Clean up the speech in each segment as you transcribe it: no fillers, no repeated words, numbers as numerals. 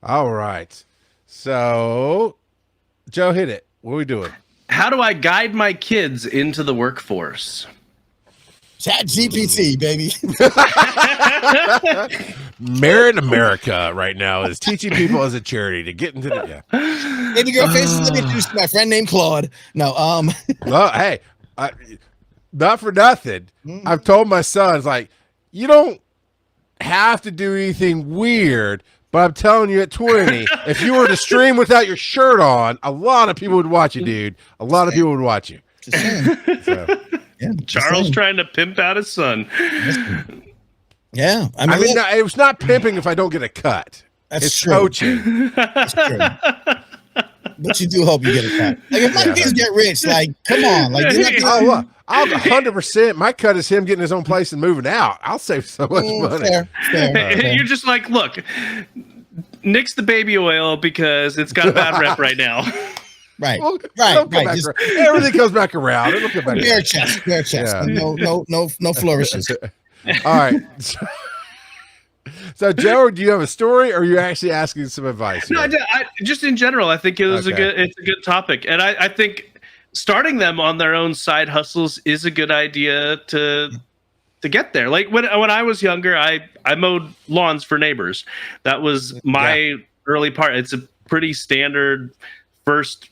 All right. So, Joe, hit it. What are we doing? How do I guide my kids into the workforce? Chat GPT, baby. Merit America right now is teaching people as a charity to get into the Baby girl faces. Let me introduce my friend named Claude. No, Well, hey, not for nothing. I've told my sons, like, you don't have to do anything weird, but I'm telling you at 20, if you were to stream without your shirt on, a lot of people would watch you, dude. A lot of people would watch you. just saying. So, Yeah, Charles trying to pimp out his son. Yeah, I mean, look, it was not pimping if I don't get a cut. that's It's true. coaching. That's true. But you do hope you get a cut. Like if my kids get rich, like come on, like you're not Oh, gonna, look, I'll 100%. My cut is him getting his own place and moving out. I'll save so much money. fair. You're just like, look, nix the baby oil because it's got a bad rep right now. Right, Well, right, it'll come right. back Just around. Everything comes back around. It'll come back bare around. chest, bare chest. Yeah. No flourishes. All right. So, Joe, do you have a story, or are you actually asking some advice? No, here? I just in general, I think it's a good topic, and I think starting them on their own side hustles is a good idea to get there. Like when I was younger, I mowed lawns for neighbors. That was my early part. It's a pretty standard first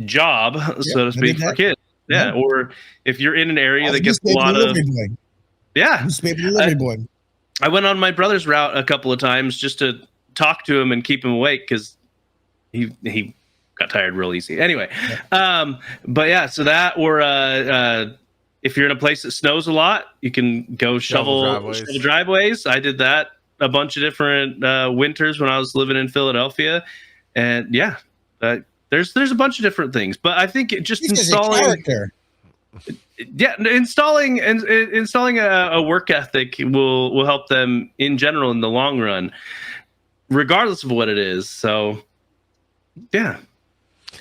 job, so to speak, for kids. Yeah. Or if you're in an area that gets a lot of delivery boy. I went on my brother's route a couple of times just to talk to him and keep him awake because he got tired real easy. Anyway, but yeah, so that or if you're in a place that snows a lot, you can go shovel driveways. I did that a bunch of different winters when I was living in Philadelphia, and yeah, there's a bunch of different things. But I think just installing a work ethic will help them in general in the long run, regardless of what it is. So yeah,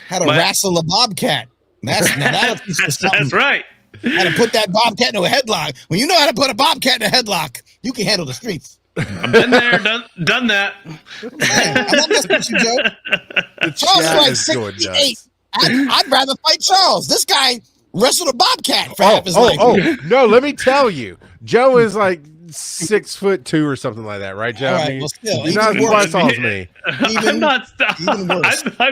how to wrestle a bobcat. That'll teach you something. That's right. How to put that bobcat into a headlock. When you know how to put a bobcat in a headlock, you can handle the streets. I've been there, done that. I'm not messing with you, Joe. Charles is like 68. I'd rather fight Charles. This guy wrestled a bobcat for half his life. No, let me tell you. Joe is like 6'2" or something like that, right, Joe? All right, well, still, you're not quite tall as me. I'm not. I'm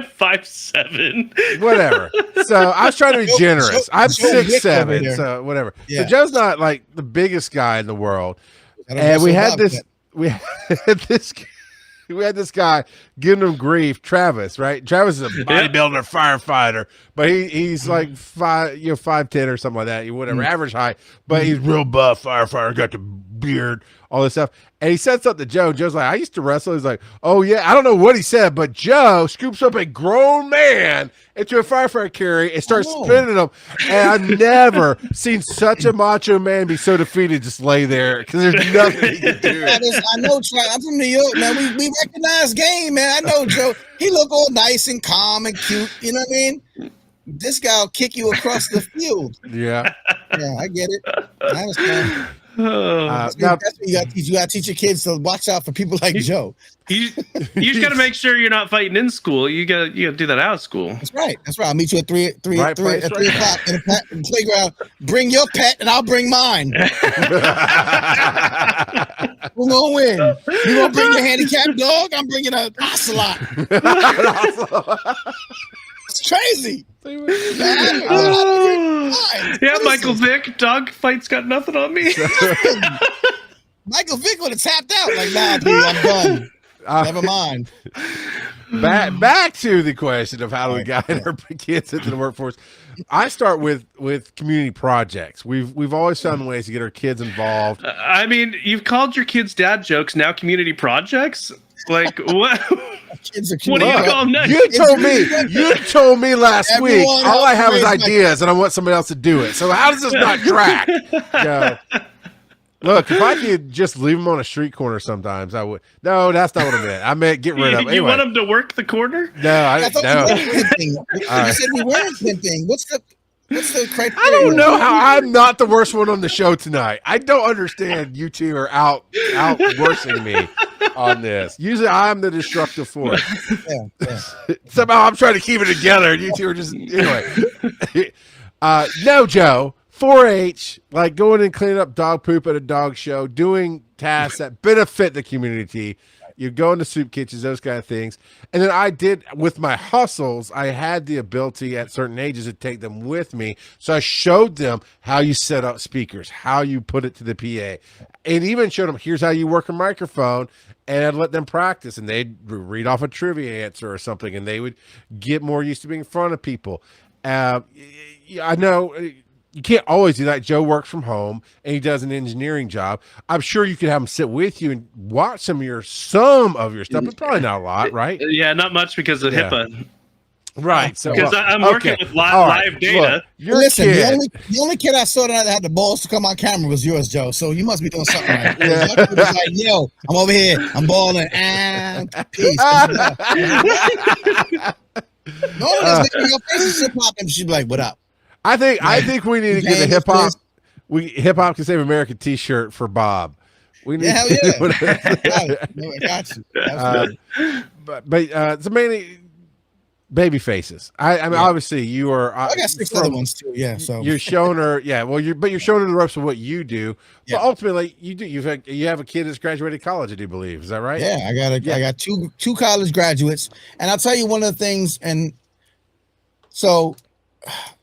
5'7". Whatever. So I was trying to be generous. I'm 6'7", so whatever. Yeah. So Joe's not like the biggest guy in the world, and we had this guy giving him grief, Travis, right? Travis is a bodybuilder, firefighter, but he's like 5'10" or something like that, whatever, average height, but he's real buff, firefighter, got the beard, all this stuff. And he said something to Joe. Joe's like, I used to wrestle. He's like, oh yeah, I don't know what he said, but Joe scoops up a grown man into a firefighter carry and starts spinning him. And I've never seen such a macho man be so defeated, just lay there because there's nothing he can do. I know, I'm from New York, man. We recognize game, man. I know Joe. He look all nice and calm and cute. You know what I mean? This guy will kick you across the field. Yeah. Yeah, I get it. I understand. That's what you got to teach. You got to teach your kids to watch out for people like Joe. You just got to make sure you're not fighting in school. You got to do that out of school. That's right. I'll meet you at 3 o'clock in the playground. Bring your pet and I'll bring mine. We're gonna win. You gonna bring your handicapped dog? I'm bringing a ocelot. It's crazy. Yeah, Michael Vick, dog fights got nothing on me. Michael Vick would have tapped out like, nah, dude, I'm done. Never mind. Back to the question of how do we guide our kids into the workforce. I start with community projects. We've always found ways to get our kids involved. I mean, you've called your kids dad jokes, now community projects? Like what? What do you call them next? You told me last week all I have is ideas and I want somebody else to do it. So how does this not track? Look, if I could just leave them on a street corner sometimes, I would. No, that's not what I meant. I meant get rid of them. You want them to work the corner? No, I thought we said we weren't pimping. What's the criteria? I don't know how I'm not the worst one on the show tonight. I don't understand. You two are out worsening me on this. Usually I'm the destructive force. Yeah. Somehow I'm trying to keep it together, and you two are just anyway. No, Joe. 4-H, like going and cleaning up dog poop at a dog show, doing tasks that benefit the community. You go into soup kitchens, those kind of things. And then I did with my hustles, I had the ability at certain ages to take them with me. So I showed them how you set up speakers, how you put it to the PA, and even showed them, here's how you work a microphone, and I'd let them practice, and they'd read off a trivia answer or something, and they would get more used to being in front of people. I know you can't always do that. Joe works from home and he does an engineering job. I'm sure you could have him sit with you and watch some of your stuff, but probably not a lot, right? Yeah, not much because of HIPAA. Right. So because I'm working with live data. Look, listen, the only kid I saw that had the balls to come on camera was yours, Joe. So you must be doing something right. He was like, yo, I'm over here. I'm balling. And peace. No one is making your face hip hop, and she'd be like, "What up?" I think we need to get a hip hop. Hip hop can save America T-shirt for Bob. We need. Hell yeah. I got you. But so mainly baby faces. I mean, obviously you are. I got 6 other ones too. Yeah. So you're showing her. Yeah. Well, you're showing her the ropes of what you do. But ultimately, you do. You have a kid that's graduated college. I do believe. Is that right? Yeah. I got two college graduates, and I'll tell you one of the things. And so,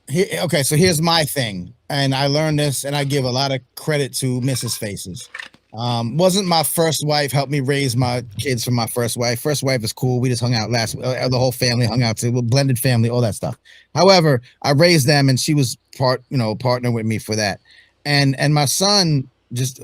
so here's my thing, and I learned this, and I give a lot of credit to Mrs. Faces. Wasn't my first wife, helped me raise my kids from my first wife. First wife is cool. We just hung out the whole family hung out too, blended family, all that stuff. However, I raised them and she was partner with me for that. And my son, just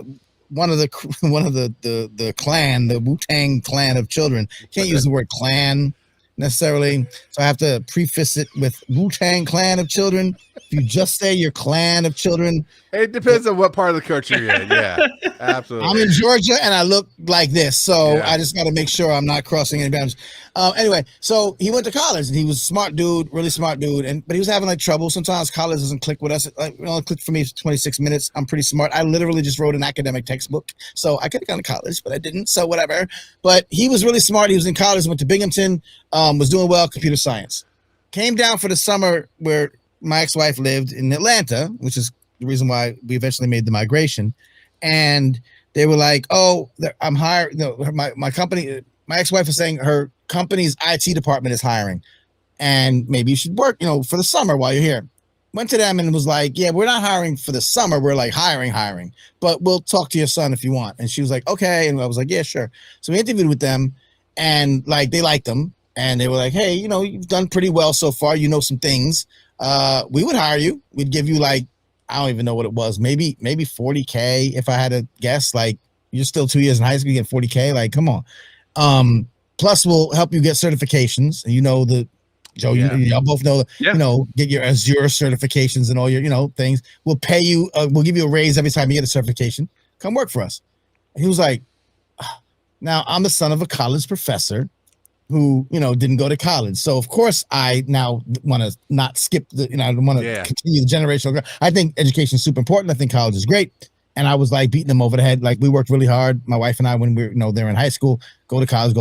one of the clan, the Wu-Tang clan of children. Can't use the word clan necessarily. So I have to preface it with Wu-Tang clan of children. If you just say your clan of children. It depends on what part of the country you're in. Yeah, absolutely. I'm in Georgia and I look like this. So I just got to make sure I'm not crossing any boundaries. Anyway, so he went to college and he was a smart dude, really smart dude. But he was having like trouble. Sometimes college doesn't click with us. It only clicked for me for 26 minutes. I'm pretty smart. I literally just wrote an academic textbook. So I could have gone to college, but I didn't. So whatever. But he was really smart. He was in college, went to Binghamton, was doing well, computer science. Came down for the summer where my ex-wife lived in Atlanta, which is the reason why we eventually made the migration. And they were like, "Oh, I'm hiring." No, my company. My ex-wife was saying her company's IT department is hiring, and maybe you should work, for the summer while you're here. Went to them and was like, "Yeah, we're not hiring for the summer. We're like hiring, but we'll talk to your son if you want." And she was like, "Okay," and I was like, "Yeah, sure." So we interviewed with them, and like they liked them, and they were like, "Hey, you've done pretty well so far. You know some things. We would hire you. We'd give you like." I don't even know what it was. Maybe $40K if I had to guess. Like, you're still 2 years in high school, you get $40K. Like, come on. Plus, we'll help you get certifications. Joe, y'all both know, get your Azure certifications and all your, things. We'll pay you. We'll give you a raise every time you get a certification. Come work for us. And he was like, now I'm the son of a college professor who, didn't go to college. So of course I now want to not skip I want to continue the generational. I think education is super important. I think college is great. And I was like beating them over the head. Like we worked really hard. My wife and I, when we were, they're in high school, go to college.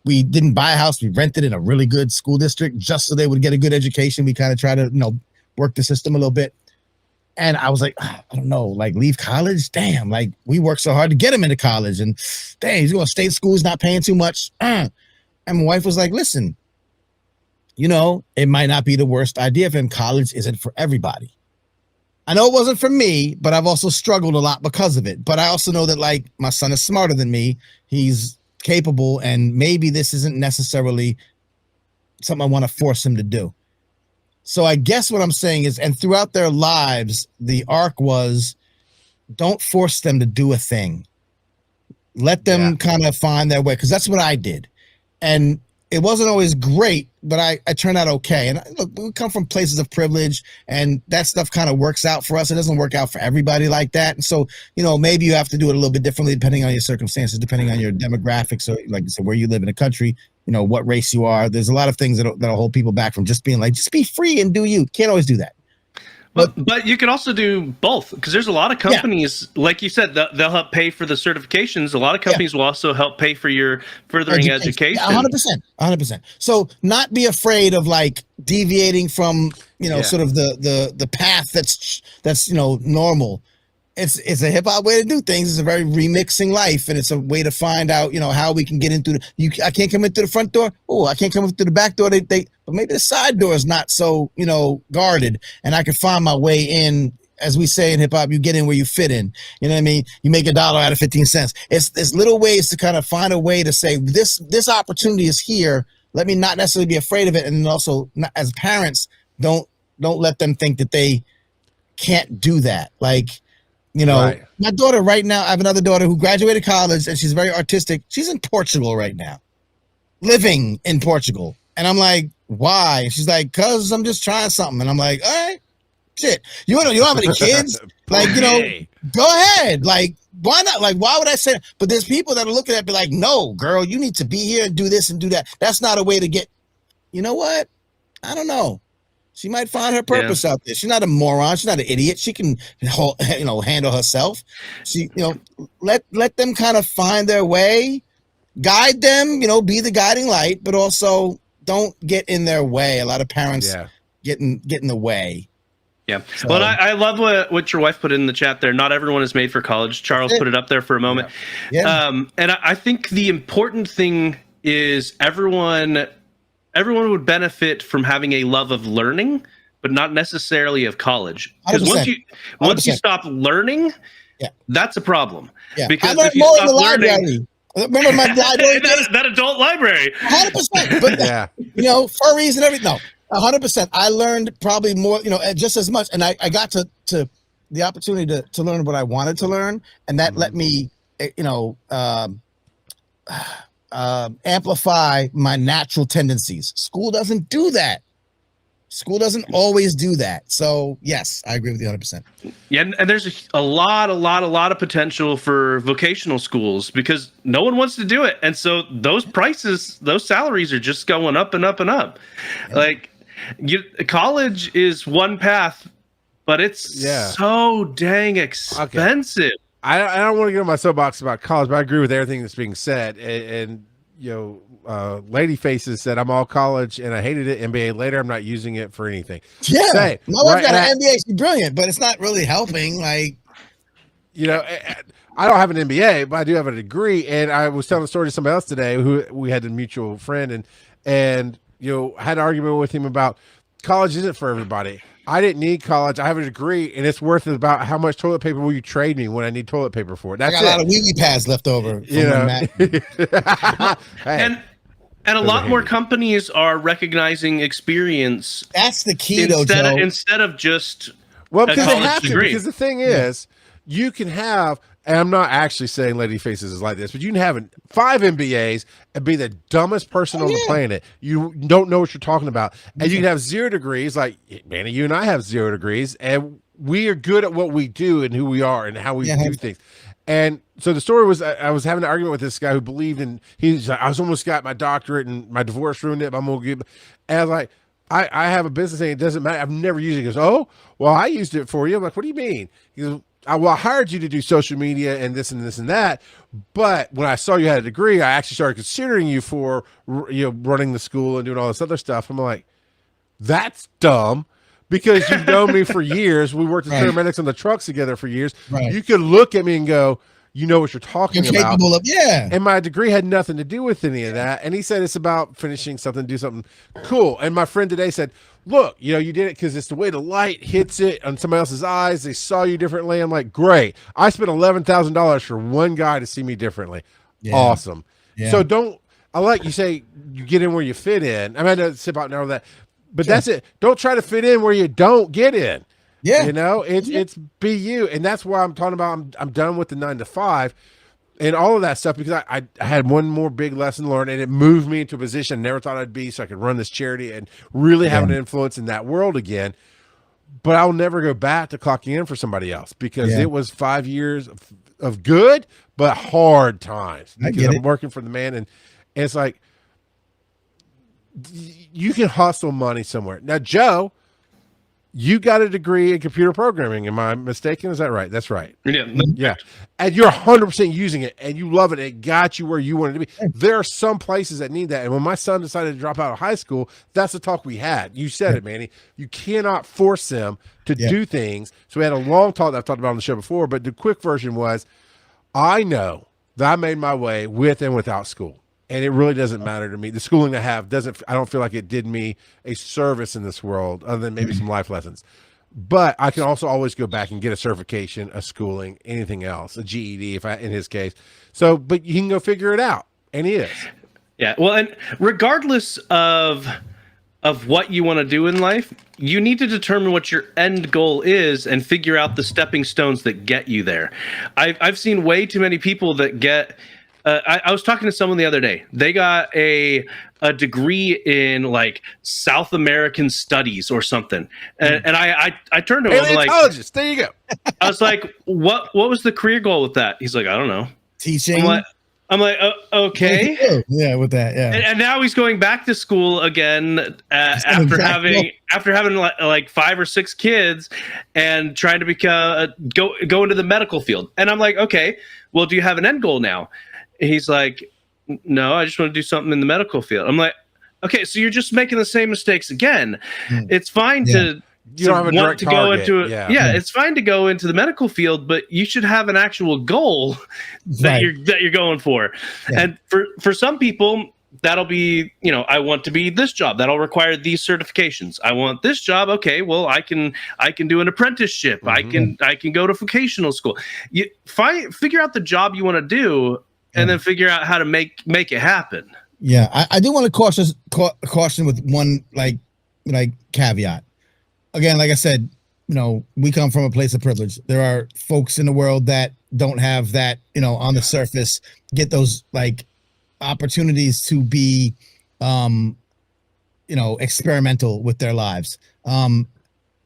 We didn't buy a house. We rented in a really good school district just so they would get a good education. We kind of try to, work the system a little bit. And I was like, I don't know, like leave college. Damn. Like we worked so hard to get him into college and dang, he's going to state school. He's not paying too much. And my wife was like, listen, it might not be the worst idea for him. College isn't for everybody. I know it wasn't for me, but I've also struggled a lot because of it. But I also know that like my son is smarter than me. He's capable. And maybe this isn't necessarily something I want to force him to do. So I guess what I'm saying is, and throughout their lives, the arc was don't force them to do a thing. Let them kind of find their way. Because that's what I did. And it wasn't always great, but I turned out okay. And look, we come from places of privilege, and that stuff kind of works out for us. It doesn't work out for everybody like that. And so, maybe you have to do it a little bit differently depending on your circumstances, depending on your demographics, or like I said, where you live in the country, what race you are. There's a lot of things that'll hold people back from just being like, just be free and do you. Can't always do that. But you can also do both, because there's a lot of companies, like you said, they'll help pay for the certifications. A lot of companies will also help pay for your furthering education. 100%. So not be afraid of like deviating from, sort of the path that's normal. It's a hip hop way to do things. It's a very remixing life, and it's a way to find out, how we can get into I can't come in through the front door. Oh, I can't come in through the back door. But maybe the side door is not so, guarded, and I can find my way in. As we say in hip hop, you get in where you fit in. You know what I mean? You make $1 out of 15 cents. It's little ways to kind of find a way to say this opportunity is here. Let me not necessarily be afraid of it, and also as parents, don't let them think that they can't do that. Like. My daughter right now, I have another daughter who graduated college and she's very artistic. She's in Portugal right now, living in Portugal. And I'm like, why? And she's like, cause I'm just trying something. And I'm like, all right, shit. You don't have any kids? Like, go ahead. Like, why not? Like, why would I say that? But there's people that are looking at me like, no, girl, you need to be here and do this and do that. That's not a way to get, you know what? I don't know. She might find her purpose out there. She's not a moron. She's not an idiot. She can, handle herself. She, let them kind of find their way, guide them, be the guiding light, but also don't get in their way. A lot of parents get in the way. Yeah. So, well, I love what your wife put in the chat there. Not everyone is made for college. Charles put it up there for a moment. Yeah. And I think the important thing is everyone would benefit from having a love of learning, but not necessarily of college. Because once you stop learning, that's a problem. Yeah. Because if you stop learning, remember my library that adult library. 100%. But for a reason, everything. No, 100%. I learned probably more, just as much, and I got to the opportunity to learn what I wanted to learn, and that let me, amplify my natural tendencies. School doesn't do that. School doesn't always do that. So yes, I agree with you 100%. Yeah, and there's a lot of potential for vocational schools because no one wants to do it, and so those salaries are just going up and up and up. Yeah. Like, college is one path, but it's so dang expensive. Okay. I don't want to get on my soapbox about college, but I agree with everything that's being said. And Lady Faces said, I'm all college and I hated it. MBA later, I'm not using it for anything. Yeah. Same. My wife got an MBA. She's brilliant, but it's not really helping. Like, I don't have an MBA, but I do have a degree. And I was telling a story to somebody else today who we had a mutual friend and had an argument with him about college isn't for everybody. I didn't need college. I have a degree, and it's worth about how much toilet paper will you trade me when I need toilet paper for it. That's I got a lot of wee-wee pads left over. And a lot more companies are recognizing experience. That's the key, Joe. Instead of just because they have to. Because the thing is, you can have. And I'm not actually saying Lady Faces is like this, but you can have 5 MBAs and be the dumbest person on the planet. You don't know what you're talking about. And you can have 0 degrees, like Manny, you and I have 0 degrees, and we are good at what we do and who we are and how we do things. And so the story was, I was having an argument with this guy who believed in, he's like, I was almost got my doctorate and my divorce ruined it, but I'm going to get, and I was like, I have a business and it doesn't matter. I've never used it. He goes, oh, well, I used it for you. I'm like, what do you mean? He goes, I hired you to do social media and this and this and that, but when I saw you had a degree, I actually started considering you for running the school and doing all this other stuff. I'm like, that's dumb because you've known me for years. We worked as paramedics on the trucks together for years. Right. You could look at me and go, you know what you're talking about. And my degree had nothing to do with any of that. And he said it's about finishing something, do something cool. And my friend today said, look, you did it because it's the way the light hits it on somebody else's eyes. They saw you differently. I'm like, great. I spent $11,000 for one guy to see me differently. Yeah. Awesome. Yeah. So I like you say you get in where you fit in. I mean, I know sip out and all that, but that's it. Don't try to fit in where you don't get in. Yeah. It's be you. And that's why I'm talking about, I'm done with the 9 to 5 and all of that stuff because I had one more big lesson learned and it moved me into a position I never thought I'd be so I could run this charity and really have an influence in that world again. But I'll never go back to clocking in for somebody else because it was 5 years of good, but hard times because I'm working for the man. And it's like, you can hustle money somewhere. Now, Joe, You got a degree in computer programming. Am I mistaken? Is that right? That's right. Yeah. Yeah. And you're 100% using it and you love it. It got you where you wanted to be. There are some places that need that. And when my son decided to drop out of high school, that's the talk we had. You said it, Manny. You cannot force them to do things. So we had a long talk that I've talked about on the show before, but the quick version was, I know that I made my way with and without school. And it really doesn't matter to me. The schooling I have I don't feel like it did me a service in this world other than maybe some life lessons. But I can also always go back and get a certification, a schooling, anything else, a GED in his case. So, but you can go figure it out. And he is. Yeah. Well, and regardless of what you want to do in life, you need to determine what your end goal is and figure out the stepping stones that get you there. I've seen way too many people that get I was talking to someone the other day. They got a degree in like South American studies or something, and I turned to him, I was like, there you go. I was like, what was the career goal with that? He's like, I don't know. Teaching. I'm like, okay. Yeah, with that, yeah. And now he's going back to school again after having like 5 or 6 kids and trying to go into the medical field. And I'm like, okay, well, do you have an end goal now? He's like, no, I just want to do something in the medical field. I'm like, okay, so you're just making the same mistakes again. It's fine to you don't have a direct target. It's fine to go into the medical field, but you should have an actual goal that you're going for. Yeah. And for some people, that'll be, I want to be this job. That'll require these certifications. I want this job. Okay, well, I can do an apprenticeship. Mm-hmm. I can go to vocational school. You figure out the job you want to do. And then figure out how to make it happen. Yeah, I do want to caution with one like caveat. Again, like I said, we come from a place of privilege. There are folks in the world that don't have that, on the surface, get those like opportunities to be, experimental with their lives. For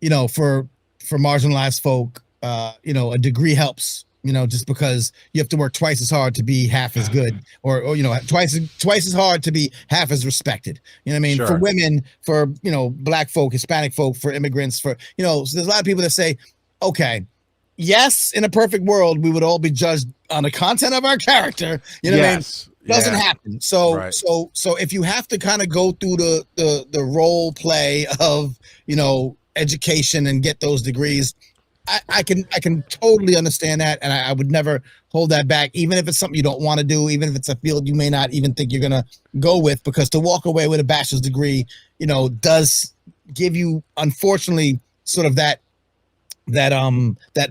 marginalized folk, a degree helps. Just because you have to work twice as hard to be half as good, or twice as hard to be half as respected. You know what I mean? Sure. For women, for Black folk, Hispanic folk, for immigrants, so there's a lot of people that say, okay, yes, in a perfect world, we would all be judged on the content of our character. You know what I mean? Doesn't happen. So so if you have to kind of go through the role play of education and get those degrees, I can totally understand that, and I would never hold that back, even if it's something you don't want to do, even if it's a field you may not even think you're gonna go with, because to walk away with a bachelor's degree, does give you, unfortunately, sort of that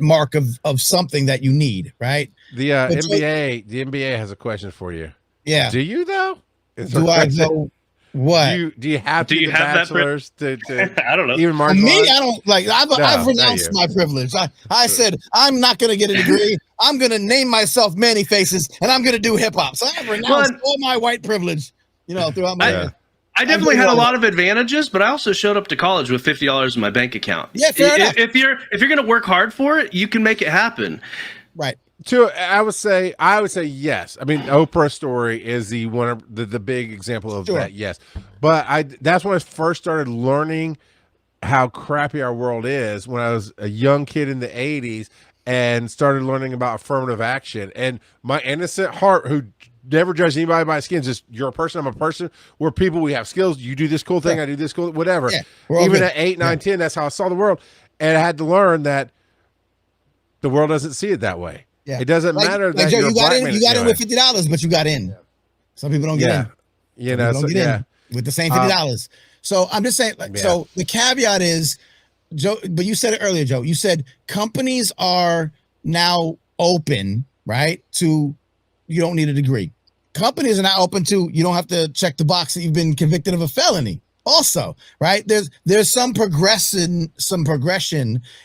mark of something that you need, right? The NBA has a question for you. Yeah. Do you though? Do I know? What do you have bachelors to I don't know. Even me, I don't like. I've renounced my privilege. I said I'm not going to get a degree. I'm going to name myself Manny Faces, and I'm going to do hip hop. So I've renounced all my white privilege. Throughout my. I definitely had a lot of advantages, but I also showed up to college with $50 in my bank account. Yeah, fair enough. If you're going to work hard for it, you can make it happen. Right. I would say yes. I mean, Oprah's story is the big example of that. Yes, but that's when I first started learning how crappy our world is. When I was a young kid in the '80s and started learning about affirmative action, and my innocent heart, who never judged anybody by skin, just you're a person, I'm a person. We're people. We have skills. You do this cool thing. I do this cool whatever. Yeah, even at 8, 9, 10, that's how I saw the world, and I had to learn that the world doesn't see it that way. Yeah. It doesn't matter that Joe, you got in with $50, but you got in. Yeah. Some people don't get in. With the same $50. So I'm just saying, so the caveat is, Joe, but you said it earlier, Joe. You said companies are now open, right? To you don't need a degree. Companies are now open to you don't have to check the box that you've been convicted of a felony. Also, right? There's some progression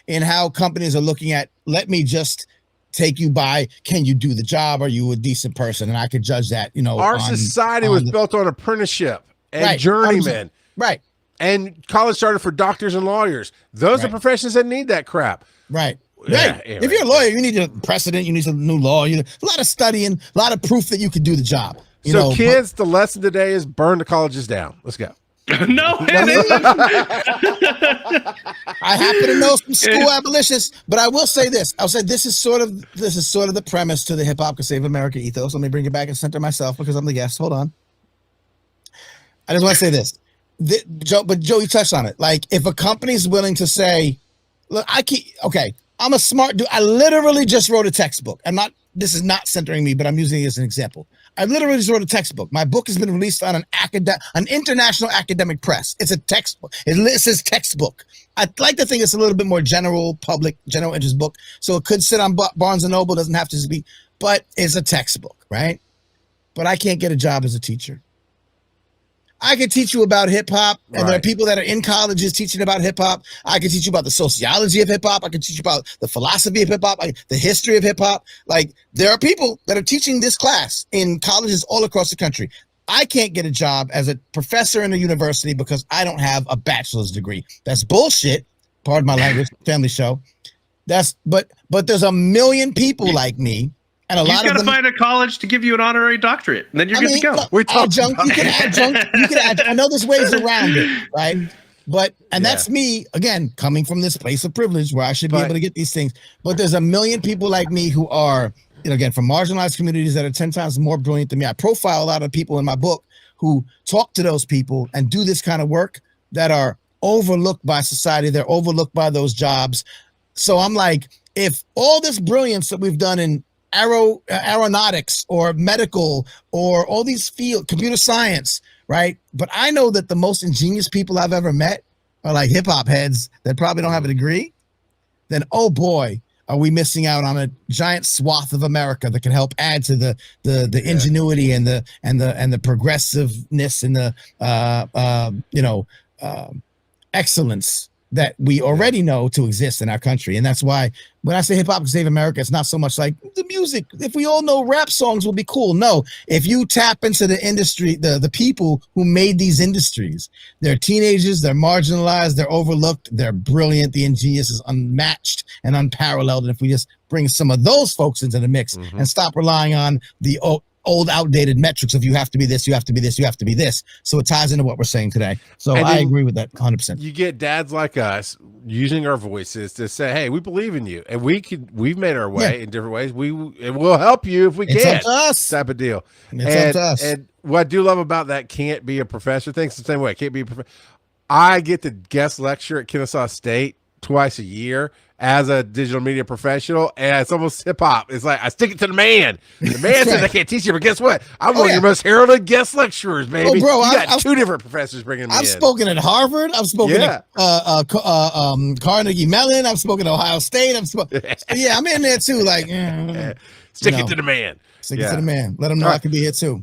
in how companies are looking at. Let me just take you by, can you do the job? Are you a decent person? And I could judge that, Our society was built on apprenticeship and journeyman. Right. And college started for doctors and lawyers. Those are professions that need that crap. Right. Yeah, if you're a lawyer, you need a precedent, you need some new law, a lot of studying, a lot of proof that you can do the job. So kids, the lesson today is burn the colleges down. Let's go. No, it isn't. I happen to know some school abolitionists, but I will say this. I'll say this is sort of the premise to the Hip Hop Could Save America ethos. Let me bring it back and center myself because I'm the guest. Hold on. I just want to say this. Joe, you touched on it. Like, if a company's willing to say, look, I'm a smart dude. I literally just wrote a textbook. This is not centering me, but I'm using it as an example. I literally just wrote a textbook. My book has been released on an international academic press. It's a textbook. It says textbook. I'd like to think it's a little bit more general interest book. So it could sit on Barnes & Noble, doesn't have to be, but it's a textbook, right? But I can't get a job as a teacher. I can teach you about hip hop, and there are people that are in colleges teaching about hip hop. I can teach you about the sociology of hip hop. I can teach you about the philosophy of hip hop, the history of hip hop. Like, there are people that are teaching this class in colleges all across the country. I can't get a job as a professor in a university because I don't have a bachelor's degree. That's bullshit. Pardon my language, family show. But there's a million people like me. And you got to find a college to give you an honorary doctorate, and then you're good to go. Look, adjunct, you can adjunct. I know there's ways around it, right? That's me, again, coming from this place of privilege where I should be able to get these things. But there's a million people like me who are, again, from marginalized communities that are 10 times more brilliant than me. I profile a lot of people in my book who talk to those people and do this kind of work that are overlooked by society. They're overlooked by those jobs. So I'm like, if all this brilliance that we've done in aeronautics or medical or all these fields, computer science, right? But I know that the most ingenious people I've ever met are like hip hop heads that probably don't have a degree. Then, oh boy, are we missing out on a giant swath of America that can help add to the ingenuity and the progressiveness and the excellence that we already know to exist in our country. And that's why when I say hip hop can save America, it's not so much like the music. If we all know rap songs will be cool. No, if you tap into the industry, the people who made these industries, they're teenagers, they're marginalized, they're overlooked, they're brilliant. The ingenious is unmatched and unparalleled. And if we just bring some of those folks into the mix and stop relying on the old outdated metrics of you have to be this, you have to be this, you have to be this. So it ties into what we're saying today. So I agree with that 100%. You get dads like us using our voices to say, hey, we believe in you. And we've made our way in different ways. It will help you if we can. It's up to us. Type of deal. It's up to us. And what I do love about that can't be a professor thing, it's the same way. It can't be a professor. I get to guest lecture at Kennesaw State twice a year as a digital media professional, and it's almost hip hop. It's like I stick it to the man. The man says I can't teach you, but guess what? I'm one of your most heralded guest lecturers, baby. Oh, bro, you got two different professors bringing me in. I've spoken at Harvard. I've spoken at Carnegie Mellon. I've spoken at Ohio State. I'm in there too. Like, stick it to the man. Stick it to the man. Let him know I can be here too.